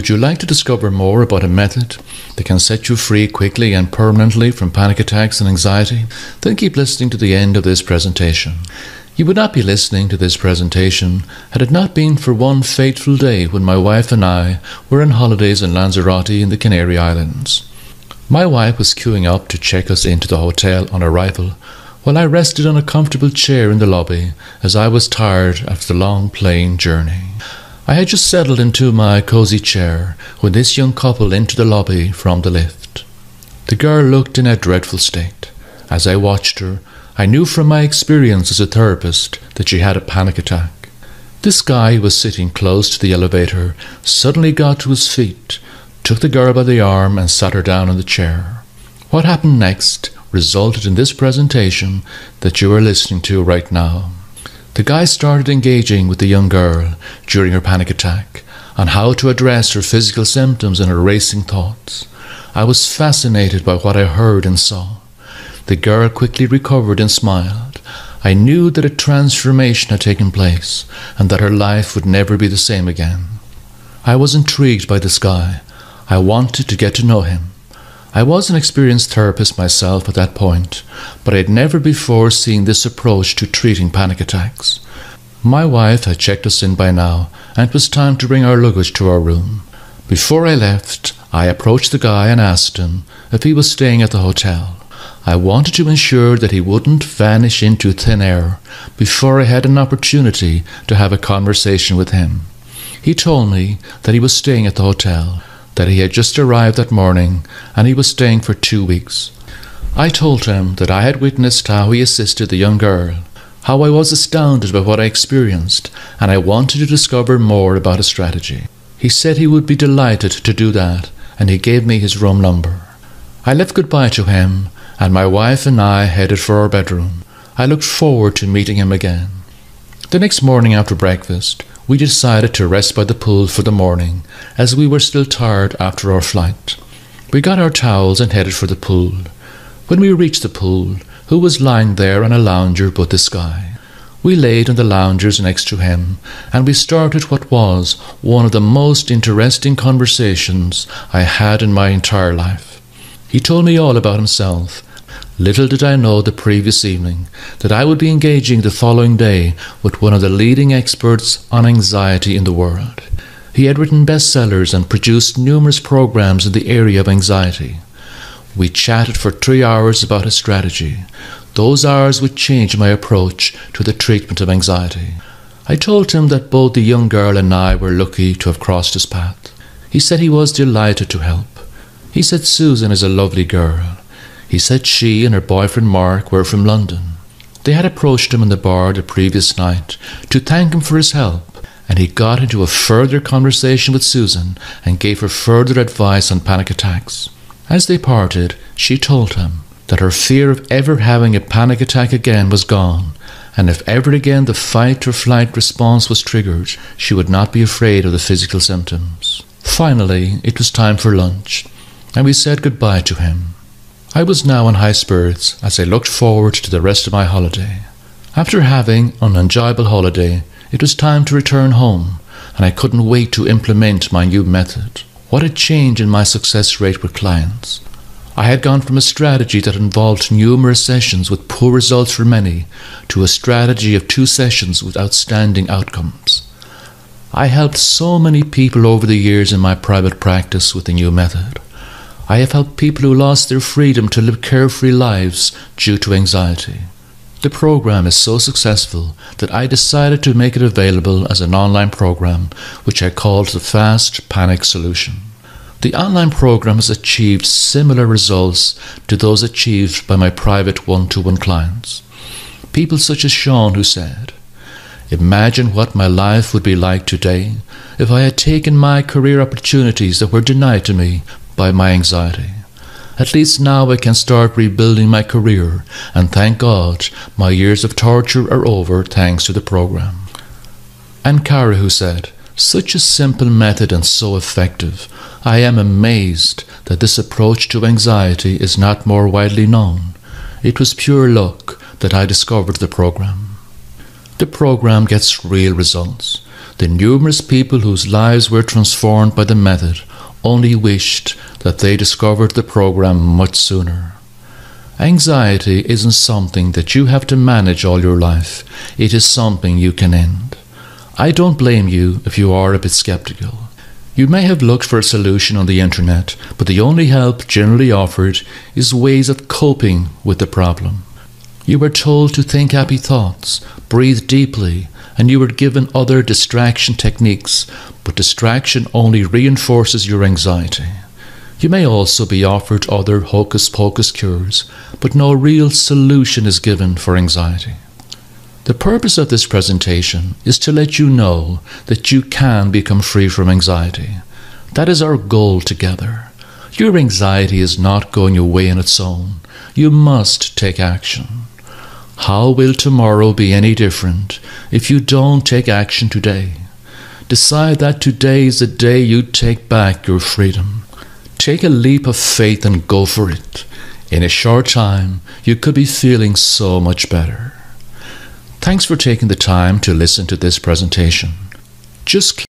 Would you like to discover more about a method that can set you free quickly and permanently from panic attacks and anxiety? Then keep listening to the end of this presentation. You would not be listening to this presentation had it not been for one fateful day when my wife and I were on holidays in Lanzarote in the Canary Islands. My wife was queuing up to check us into the hotel on arrival, while I rested on a comfortable chair in the lobby as I was tired after the long plane journey. I had just settled into my cosy chair when this young couple entered the lobby from the lift. The girl looked in a dreadful state. As I watched her, I knew from my experience as a therapist that she had a panic attack. This guy who was sitting close to the elevator suddenly got to his feet, took the girl by the arm and sat her down in the chair. What happened next resulted in this presentation that you are listening to right now. The guy started engaging with the young girl during her panic attack on how to address her physical symptoms and her racing thoughts. I was fascinated by what I heard and saw. The girl quickly recovered and smiled. I knew that a transformation had taken place and that her life would never be the same again. I was intrigued by this guy. I wanted to get to know him. I was an experienced therapist myself at that point, but I had never before seen this approach to treating panic attacks. My wife had checked us in by now, and it was time to bring our luggage to our room. Before I left, I approached the guy and asked him if he was staying at the hotel. I wanted to ensure that he wouldn't vanish into thin air before I had an opportunity to have a conversation with him. He told me that he was staying at the hotel, that he had just arrived that morning and he was staying for 2 weeks. I told him that I had witnessed how he assisted the young girl, how I was astounded by what I experienced, and I wanted to discover more about his strategy. He said he would be delighted to do that, and he gave me his room number. I left goodbye to him, and my wife and I headed for our bedroom. I looked forward to meeting him again. The next morning after breakfast, we decided to rest by the pool for the morning, as we were still tired after our flight. We got our towels and headed for the pool. When we reached the pool, who was lying there on a lounger but this guy? We laid on the loungers next to him, and we started what was one of the most interesting conversations I had in my entire life. He told me all about himself. Little did I know the previous evening that I would be engaging the following day with one of the leading experts on anxiety in the world. He had written bestsellers and produced numerous programs in the area of anxiety. We chatted for 3 hours about his strategy. Those hours would change my approach to the treatment of anxiety. I told him that both the young girl and I were lucky to have crossed his path. He said he was delighted to help. He said Susan is a lovely girl. He said she and her boyfriend Mark were from London. They had approached him in the bar the previous night to thank him for his help, and he got into a further conversation with Susan and gave her further advice on panic attacks. As they parted, she told him that her fear of ever having a panic attack again was gone, and if ever again the fight or flight response was triggered, she would not be afraid of the physical symptoms. Finally, it was time for lunch, and we said goodbye to him. I was now in high spirits as I looked forward to the rest of my holiday. After having an enjoyable holiday, it was time to return home, and I couldn't wait to implement my new method. What a change in my success rate with clients. I had gone from a strategy that involved numerous sessions with poor results for many to a strategy of 2 sessions with outstanding outcomes. I helped so many people over the years in my private practice with the new method. I have helped people who lost their freedom to live carefree lives due to anxiety. The program is so successful that I decided to make it available as an online program, which I called the Fast Panic Solution. The online program has achieved similar results to those achieved by my private one-to-one clients. People such as Sean, who said, "Imagine what my life would be like today if I had taken my career opportunities that were denied to me by my anxiety. At least now I can start rebuilding my career, and thank God my years of torture are over thanks to the program." And Cara, who said, "Such a simple method and so effective. I am amazed that this approach to anxiety is not more widely known. It was pure luck that I discovered the program." The program gets real results. The numerous people whose lives were transformed by the method only wished that they discovered the program much sooner. Anxiety isn't something that you have to manage all your life. It is something you can end. I don't blame you if you are a bit skeptical. You may have looked for a solution on the internet, but the only help generally offered is ways of coping with the problem. You were told to think happy thoughts, breathe deeply, and you were given other distraction techniques, but distraction only reinforces your anxiety. You may also be offered other hocus-pocus cures, but no real solution is given for anxiety. The purpose of this presentation is to let you know that you can become free from anxiety. That is our goal together. Your anxiety is not going away on its own. You must take action. How will tomorrow be any different if you don't take action today? Decide that today is the day you take back your freedom. Take a leap of faith and go for it. In a short time, you could be feeling so much better. Thanks for taking the time to listen to this presentation. Just